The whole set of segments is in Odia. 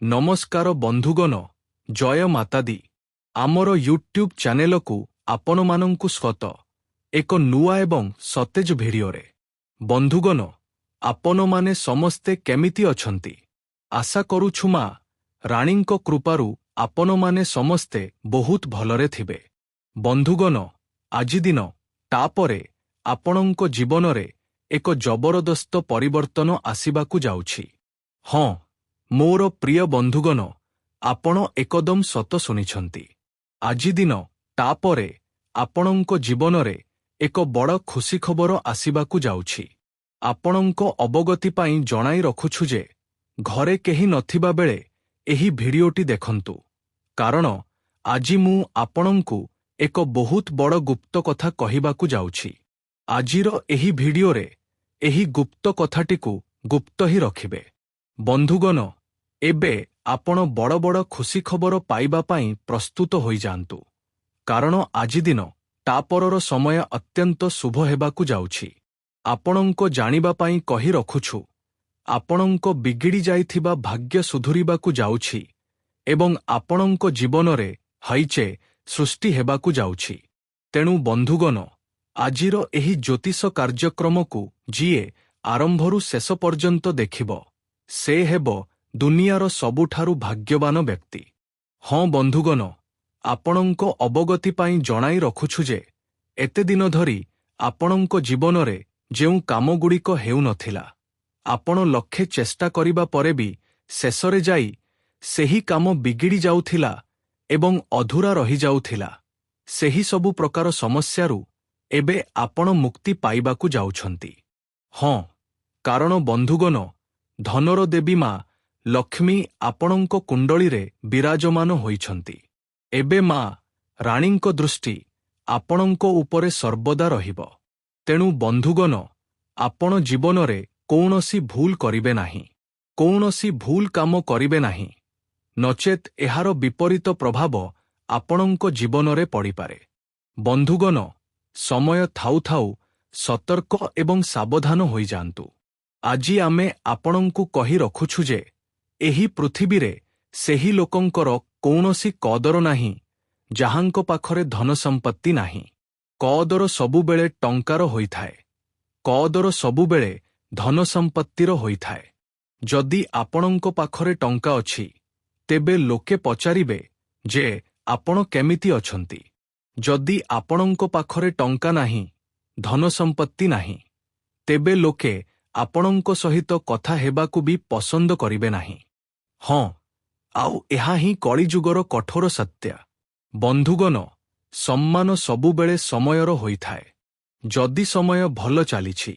ନମସ୍କାର ବନ୍ଧୁଗଣ, ଜୟ ମାତାଦି। ଆମର ୟୁଟ୍ୟୁବ୍ ଚ୍ୟାନେଲକୁ ଆପଣମାନଙ୍କୁ ସ୍ୱାଗତ। ଏକ ନୂଆ ଏବଂ ସତେଜ ଭିଡିଓରେ। ବନ୍ଧୁଗଣ, ଆପଣମାନେ ସମସ୍ତେ କେମିତି ଅଛନ୍ତି? ଆଶା କରୁଛୁ ମା ରାଣୀଙ୍କ କୃପାରୁ ଆପଣମାନେ ସମସ୍ତେ ବହୁତ ଭଲରେ ଥିବେ। ବନ୍ଧୁଗଣ, ଆଜି ଦିନ ତାପରେ ଆପଣଙ୍କ ଜୀବନରେ ଏକ ଜବରଦସ୍ତ ପରିବର୍ତ୍ତନ ଆସିବାକୁ ଯାଉଛି। ହଁ, ମୋର ପ୍ରିୟ ବନ୍ଧୁଗଣ, ଆପଣ ଏକଦମ ସତ ଶୁଣିଛନ୍ତି। ଆଜି ଦିନ ତାପରେ ଆପଣଙ୍କ ଜୀବନରେ ଏକ ବଡ଼ ଖୁସି ଖବର ଆସିବାକୁ ଯାଉଛି। ଆପଣଙ୍କ ଅବଗତି ପାଇଁ ଜଣାଇ ରଖୁଛୁ ଯେ ଘରେ କେହି ନଥିବା ବେଳେ ଏହି ଭିଡିଓଟି ଦେଖନ୍ତୁ, କାରଣ ଆଜି ମୁଁ ଆପଣଙ୍କୁ ଏକ ବହୁତ ବଡ଼ ଗୁପ୍ତ କଥା କହିବାକୁ ଯାଉଛି। ଆଜିର ଏହି ଭିଡିଓରେ ଏହି ଗୁପ୍ତ କଥାଟିକୁ ଗୁପ୍ତ ହିଁ ରଖିବେ। ବନ୍ଧୁଗଣ, ଏବେ ଆପଣ ବଡ଼ ବଡ଼ ଖୁସି ଖବର ପାଇବା ପାଇଁ ପ୍ରସ୍ତୁତ ହୋଇଯାଆନ୍ତୁ, କାରଣ ଆଜି ଦିନ ତାପରର ସମୟ ଅତ୍ୟନ୍ତ ଶୁଭ ହେବାକୁ ଯାଉଛି। ଆପଣଙ୍କ ଜାଣିବା ପାଇଁ କହି ରଖୁଛୁ, ଆପଣଙ୍କ ବିଗିଡ଼ି ଯାଇଥିବା ଭାଗ୍ୟ ସୁଧୁରିବାକୁ ଯାଉଛି ଏବଂ ଆପଣଙ୍କ ଜୀବନରେ ହଇଚେ ସୃଷ୍ଟି ହେବାକୁ ଯାଉଛି। ତେଣୁ ବନ୍ଧୁଗଣ, ଆଜିର ଏହି ଜ୍ୟୋତିଷ କାର୍ଯ୍ୟକ୍ରମକୁ ଯିଏ ଆରମ୍ଭରୁ ଶେଷ ପର୍ଯ୍ୟନ୍ତ ଦେଖିବ, ସେ ହେବ ଦୁନିଆର ସବୁଠାରୁ ଭାଗ୍ୟବାନ ବ୍ୟକ୍ତି। ହଁ ବନ୍ଧୁଗଣ, ଆପଣଙ୍କ ଅବଗତି ପାଇଁ ଜଣାଇ ରଖୁଛୁ ଯେ ଏତେ ଦିନ ଧରି ଆପଣଙ୍କ ଜୀବନରେ ଯେଉଁ କାମଗୁଡ଼ିକ ହେଉନଥିଲା, ଆପଣ ଲକ୍ଷେ ଚେଷ୍ଟା କରିବା ପରେ ବି ଶେଷରେ ଯାଇ ସେହି କାମ ବିଗିଡ଼ି ଯାଉଥିଲା ଏବଂ ଅଧୁରା ରହିଯାଉଥିଲା, ସେହି ସବୁ ପ୍ରକାର ସମସ୍ୟାରୁ ଏବେ ଆପଣ ମୁକ୍ତି ପାଇବାକୁ ଯାଉଛନ୍ତି। ହଁ, କାରଣ ବନ୍ଧୁଗଣ, ଧନର ଦେବୀ ମା ଲକ୍ଷ୍ମୀ ଆପଣଙ୍କ କୁଣ୍ଡଳୀରେ ବିରାଜମାନ ହୋଇଛନ୍ତି। ଏବେ ମା ରାଣୀଙ୍କ ଦୃଷ୍ଟି ଆପଣଙ୍କ ଉପରେ ସର୍ବଦା ରହିବ। ତେଣୁ ବନ୍ଧୁଗଣ, ଆପଣ ଜୀବନରେ କୌଣସି ଭୁଲ କରିବେ ନାହିଁ, କୌଣସି ଭୁଲ କାମ କରିବେ ନାହିଁ, ନଚେତ୍ ଏହାର ବିପରୀତ ପ୍ରଭାବ ଆପଣଙ୍କ ଜୀବନରେ ପଡ଼ିପାରେ। ବନ୍ଧୁଗଣ, ସମୟ ଥାଉ ଥାଉ ସତର୍କ ଏବଂ ସାବଧାନ ହୋଇଯାଆନ୍ତୁ। ଆଜି ଆମେ ଆପଣଙ୍କୁ କହି ରଖୁଛୁ ଯେ ଏହି ପୃଥିବୀରେ ସେହି ଲୋକଙ୍କର କୌଣସି କଦର ନାହିଁ ଯାହାଙ୍କ ପାଖରେ ଧନସମ୍ପତ୍ତି ନାହିଁ। କଦର ସବୁବେଳେ ଟଙ୍କାର ହୋଇଥାଏ। କଦର ସବୁବେଳେ ଧନସମ୍ପତ୍ତିର ହୋଇଥାଏ। ଯଦି ଆପଣଙ୍କ ପାଖରେ ଟଙ୍କା ଅଛି, ତେବେ ଲୋକେ ପଚାରିବେ ଯେ ଆପଣ କେମିତି ଅଛନ୍ତି। ଯଦି ଆପଣଙ୍କ ପାଖରେ ଟଙ୍କା ନାହିଁ, ଧନସମ୍ପତ୍ତି ନାହିଁ, ତେବେ ଲୋକେ ଆପଣଙ୍କ ସହିତ କଥା ହେବାକୁ ବି ପସନ୍ଦ କରିବେ ନାହିଁ। ହଁ, ଆଉ ଏହା ହିଁ କଳିଯୁଗର କଠୋର ସତ୍ୟ। ବନ୍ଧୁଗଣ, ସମ୍ମାନ ସବୁବେଳେ ସମୟର ହୋଇଥାଏ। ଯଦି ସମୟ ଭଲ ଚାଲିଛି,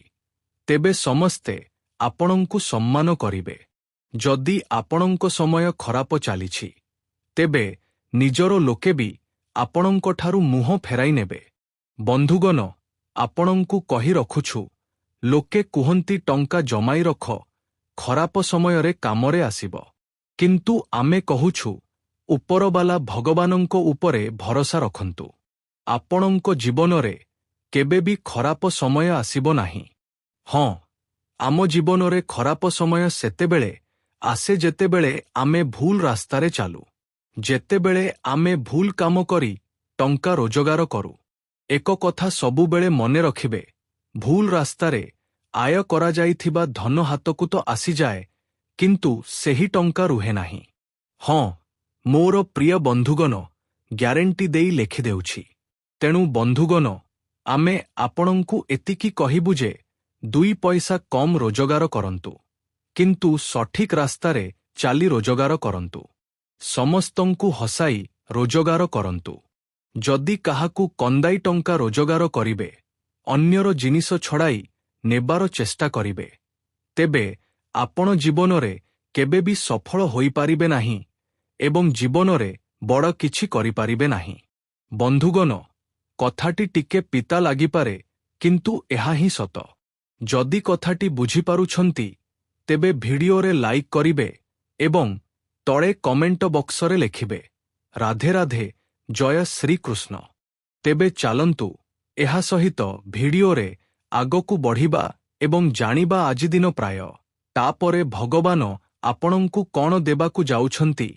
ତେବେ ସମସ୍ତେ ଆପଣଙ୍କୁ ସମ୍ମାନ କରିବେ। ଯଦି ଆପଣଙ୍କ ସମୟ ଖରାପ ଚାଲିଛି, ତେବେ ନିଜର ଲୋକେ ବି ଆପଣଙ୍କଠାରୁ ମୁହଁ ଫେରାଇ ନେବେ। ବନ୍ଧୁଗଣ, ଆପଣଙ୍କୁ କହି ରଖୁଛୁ, ଲୋକେ କୁହନ୍ତି ଟଙ୍କା ଜମାଇ ରଖ, ଖରାପ ସମୟରେ କାମରେ ଆସିବ। କିନ୍ତୁ ଆମେ କହୁଛୁ, ଉପରବାଲା ଭଗବାନଙ୍କ ଉପରେ ଭରସା ରଖନ୍ତୁ। ଆପଣଙ୍କ ଜୀବନରେ କେବେ ବି ଖରାପ ସମୟ ଆସିବ ନାହିଁ। ହଁ, ଆମ ଜୀବନରେ ଖରାପ ସମୟ ସେତେବେଳେ ଆସେ ଯେତେବେଳେ ଆମେ ଭୁଲ ରାସ୍ତାରେ ଚାଲୁ, ଯେତେବେଳେ ଆମେ ଭୁଲ କାମ କରି ଟଙ୍କା ରୋଜଗାର କରୁ। ଏକ କଥା ସବୁବେଳେ ମନେ ରଖିବେ, ଭୁଲ ରାସ୍ତାରେ ଆୟ କରାଯାଇଥିବା ଧନ ହାତକୁ ତ ଆସିଯାଏ, କିନ୍ତୁ ସେହି ଟଙ୍କା ରୁହେ ନାହିଁ। ହଁ, ମୋର ପ୍ରିୟ ବନ୍ଧୁଗଣ, ଗ୍ୟାରେଣ୍ଟି ଦେଇ ଲେଖିଦେଉଛି। ତେଣୁ ବନ୍ଧୁଗଣ, ଆମେ ଆପଣଙ୍କୁ ଏତିକି କହିବୁ ଯେ 2 ପଇସା କମ୍ ରୋଜଗାର କରନ୍ତୁ, କିନ୍ତୁ ସଠିକ୍ ରାସ୍ତାରେ ଚାଲି ରୋଜଗାର କରନ୍ତୁ। ସମସ୍ତଙ୍କୁ ହସାଇ ରୋଜଗାର କରନ୍ତୁ। ଯଦି କାହାକୁ କନ୍ଦାଇ ଟଙ୍କା ରୋଜଗାର କରିବେ, ଅନ୍ୟର ଜିନିଷ ଛଡ଼ାଇ ନେବାର ଚେଷ୍ଟା କରିବେ, ତେବେ ଆପଣ ଜୀବନରେ କେବେ ବି ସଫଳ ହୋଇପାରିବେ ନାହିଁ ଏବଂ ଜୀବନରେ ବଡ଼ କିଛି କରିପାରିବେ ନାହିଁ। ବନ୍ଧୁଗଣ, କଥାଟି ଟିକେ ପିତା ଲାଗିପାରେ, କିନ୍ତୁ ଏହା ହିଁ ସତ। ଯଦି କଥାଟି ବୁଝିପାରୁଛନ୍ତି, ତେବେ ଭିଡିଓରେ ଲାଇକ୍ କରିବେ ଏବଂ ତଳେ କମେଣ୍ଟ ବକ୍ସରେ ଲେଖିବେ, ରାଧେ ରାଧେ, ଜୟ ଶ୍ରୀକୃଷ୍ଣ। ତେବେ ଚାଲନ୍ତୁ ଏହା ସହିତ ଭିଡିଓରେ ଆଗକୁ ବଢ଼ିବା ଏବଂ ଜାଣିବା ଆଜି ଦିନ ପ୍ରାୟ ତାପରେ ଭଗବାନ ଆପଣଙ୍କୁ କ'ଣ ଦେବାକୁ ଯାଉଛନ୍ତି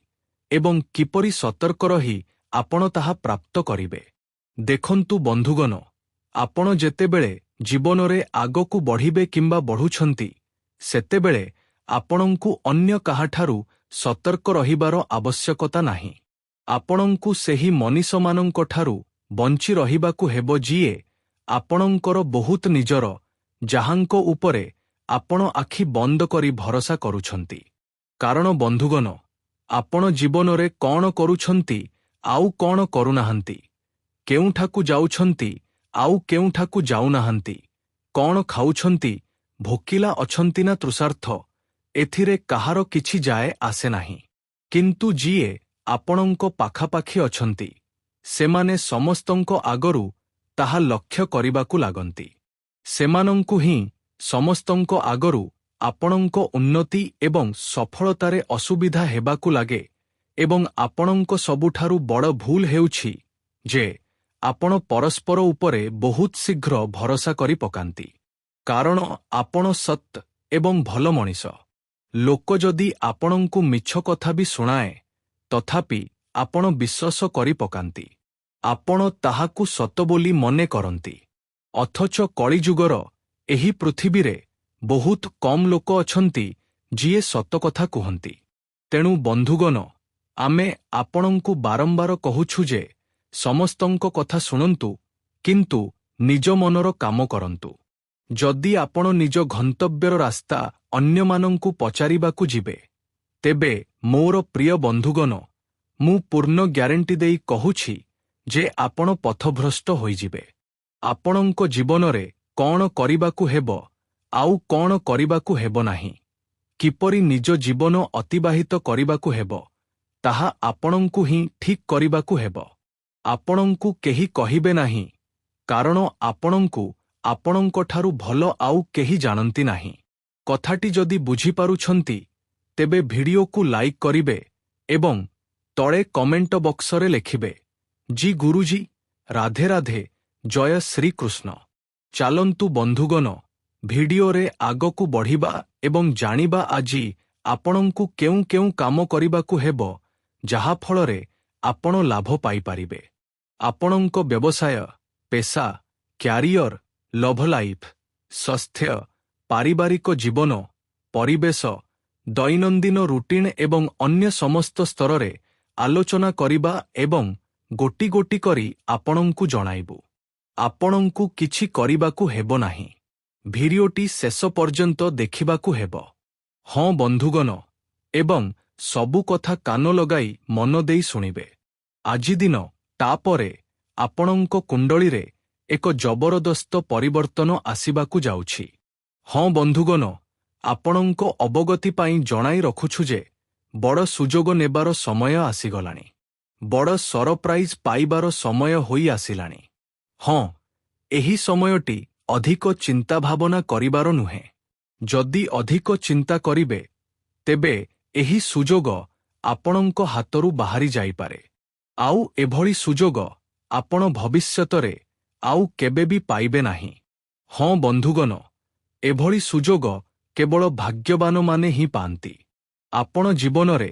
ଏବଂ କିପରି ସତର୍କ ରହି ଆପଣ ତାହା ପ୍ରାପ୍ତ କରିବେ। ଦେଖନ୍ତୁ ବନ୍ଧୁଗଣ, ଆପଣ ଯେତେବେଳେ ଜୀବନରେ ଆଗକୁ ବଢ଼ିବେ କିମ୍ବା ବଢ଼ୁଛନ୍ତି, ସେତେବେଳେ ଆପଣଙ୍କୁ ଅନ୍ୟ କାହାଠାରୁ ସତର୍କ ରହିବାର ଆବଶ୍ୟକତା ନାହିଁ। ଆପଣଙ୍କୁ ସେହି ମନୀଷମାନଙ୍କଠାରୁ ବଞ୍ଚି ରହିବାକୁ ହେବ ଯିଏ ଆପଣଙ୍କର ବହୁତ ନିଜର, ଯାହାଙ୍କ ଉପରେ ଆପଣ ଆଖି ବନ୍ଦ କରି ଭରସା କରୁଛନ୍ତି। କାରଣ ବନ୍ଧୁଗଣ, ଆପଣ ଜୀବନରେ କ'ଣ କରୁଛନ୍ତି ଆଉ କ'ଣ କରୁନାହାନ୍ତି, କେଉଁଠାକୁ ଯାଉଛନ୍ତି ଆଉ କେଉଁଠାକୁ ଯାଉନାହାନ୍ତି, କ'ଣ ଖାଉଛନ୍ତି, ଭୋକିଲା ଅଛନ୍ତି ନା ତୃଷାର୍ଥ, ଏଥିରେ କାହାର କିଛି ଯାଏ ଆସେ ନାହିଁ। କିନ୍ତୁ ଯିଏ ଆପଣଙ୍କ ପାଖାପାଖି ଅଛନ୍ତି, ସେମାନେ ସମସ୍ତଙ୍କ ଆଗରୁ ତାହା ଲକ୍ଷ୍ୟ କରିବାକୁ ଲାଗନ୍ତି। ସେମାନଙ୍କୁ ହିଁ ସମସ୍ତଙ୍କ ଆଗରୁ ଆପଣଙ୍କ ଉନ୍ନତି ଏବଂ ସଫଳତାରେ ଅସୁବିଧା ହେବାକୁ ଲାଗେ ଏବଂ ଆପଣଙ୍କ ସବୁଠାରୁ ବଡ଼ ଭୁଲ ହେଉଛି ଯେ ଆପଣ ପରସ୍ପର ଉପରେ ବହୁତ ଶୀଘ୍ର ଭରସା କରି ପକାନ୍ତି। କାରଣ ଆପଣ ସତ୍ ଏବଂ ଭଲ ମଣିଷ। ଲୋକ ଯଦି ଆପଣଙ୍କୁ ମିଛ କଥା ବି ଶୁଣାଏ, ତଥାପି ଆପଣ ବିଶ୍ୱାସ କରି ପକାନ୍ତି। ଆପଣ ତାହାକୁ ସତ ବୋଲି ମନେ କରନ୍ତି। ଅଥଚ କଳିଯୁଗର ଏହି ପୃଥିବୀରେ ବହୁତ କମ୍ ଲୋକ ଅଛନ୍ତି ଯିଏ ସତ କଥା କୁହନ୍ତି। ତେଣୁ ବନ୍ଧୁଗଣ, ଆମେ ଆପଣଙ୍କୁ ବାରମ୍ବାର କହୁଛୁ ଯେ ସମସ୍ତଙ୍କ କଥା ଶୁଣନ୍ତୁ, କିନ୍ତୁ ନିଜ ମନର କାମ କରନ୍ତୁ। ଯଦି ଆପଣ ନିଜ ଗନ୍ତବ୍ୟର ରାସ୍ତା ଅନ୍ୟମାନଙ୍କୁ ପଚାରିବାକୁ ଯିବେ, ତେବେ ମୋର ପ୍ରିୟ ବନ୍ଧୁଗଣ, ମୁଁ ପୂର୍ଣ୍ଣ ଗ୍ୟାରେଣ୍ଟି ଦେଇ କହୁଛି ଯେ ଆପଣ ପଥଭ୍ରଷ୍ଟ ହୋଇଯିବେ। ଆପଣଙ୍କ ଜୀବନରେ କ'ଣ କରିବାକୁ ହେବ ଆଉ କ'ଣ କରିବାକୁ ହେବ ନାହିଁ, କିପରି ନିଜ ଜୀବନ ଅତିବାହିତ କରିବାକୁ ହେବ, ତାହା ଆପଣଙ୍କୁ ହିଁ ଠିକ୍ କରିବାକୁ ହେବ। ଆପଣଙ୍କୁ କେହି କହିବେ ନାହିଁ, କାରଣ ଆପଣଙ୍କୁ ଆପଣଙ୍କଠାରୁ ଭଲ ଆଉ କେହି ଜାଣନ୍ତି ନାହିଁ। କଥାଟି ଯଦି ବୁଝିପାରୁଛନ୍ତି, ତେବେ ଭିଡିଓକୁ ଲାଇକ୍ କରିବେ ଏବଂ ତଳେ କମେଣ୍ଟ ବକ୍ସରେ ଲେଖିବେ, ଜି ଗୁରୁଜୀ, ରାଧେ ରାଧେ, ଜୟ ଶ୍ରୀକୃଷ୍ଣ। ଚାଲନ୍ତୁ ବନ୍ଧୁଗଣ, ଭିଡିଓରେ ଆଗକୁ ବଢ଼ିବା ଏବଂ ଜାଣିବା ଆଜି ଆପଣଙ୍କୁ କେଉଁ କେଉଁ କାମ କରିବାକୁ ହେବ ଯାହାଫଳରେ ଆପଣ ଲାଭ ପାଇପାରିବେ। ଆପଣଙ୍କ ବ୍ୟବସାୟ, ପେଶା, କ୍ୟାରିୟର, ଲଭ୍ ଲାଇଫ୍, ସ୍ୱାସ୍ଥ୍ୟ, ପାରିବାରିକ ଜୀବନ, ପରିବେଶ, ଦୈନନ୍ଦିନ ରୁଟିନ୍ ଏବଂ ଅନ୍ୟ ସମସ୍ତ ସ୍ତରରେ ଆଲୋଚନା କରିବା ଏବଂ ଗୋଟି ଗୋଟି କରି ଆପଣଙ୍କୁ ଜଣାଇବୁ। ଆପଣଙ୍କୁ କିଛି କରିବାକୁ ହେବ ନାହିଁ। ଭିଡିଓଟି ଶେଷ ପର୍ଯ୍ୟନ୍ତ ଦେଖିବାକୁ ହେବ। ହଁ ବନ୍ଧୁଗଣ, ଏବଂ ସବୁ କଥା କାନ ଲଗାଇ ମନ ଦେଇ ଶୁଣିବେ। ଆଜି ଦିନ ତାପରେ ଆପଣଙ୍କ କୁଣ୍ଡଳୀରେ ଏକ ଜବରଦସ୍ତ ପରିବର୍ତ୍ତନ ଆସିବାକୁ ଯାଉଛି। ହଁ ବନ୍ଧୁଗଣ, ଆପଣଙ୍କ ଅବଗତି ପାଇଁ ଜଣାଇ ରଖୁଛୁ ଯେ ବଡ଼ ସୁଯୋଗ ନେବାର ସମୟ ଆସିଗଲାଣି। ବଡ଼ ସରପ୍ରାଇଜ୍ ପାଇବାର ସମୟ ହୋଇ ଆସିଲାଣି। ହଁ, ଏହି ସମୟଟି ଅଧିକ ଚିନ୍ତା ଭାବନା କରିବାର ନୁହେଁ। ଯଦି ଅଧିକ ଚିନ୍ତା କରିବେ, ତେବେ ଏହି ସୁଯୋଗ ଆପଣଙ୍କ ହାତରୁ ବାହାରି ଯାଇପାରେ। ଆଉ ଏଭଳି ସୁଯୋଗ ଆପଣ ଭବିଷ୍ୟତରେ ଆଉ କେବେ ବି ପାଇବେ ନାହିଁ। ହଁ ବନ୍ଧୁଗଣ, ଏଭଳି ସୁଯୋଗ କେବଳ ଭାଗ୍ୟବାନମାନେ ହିଁ ପାଆନ୍ତି। ଆପଣ ଜୀବନରେ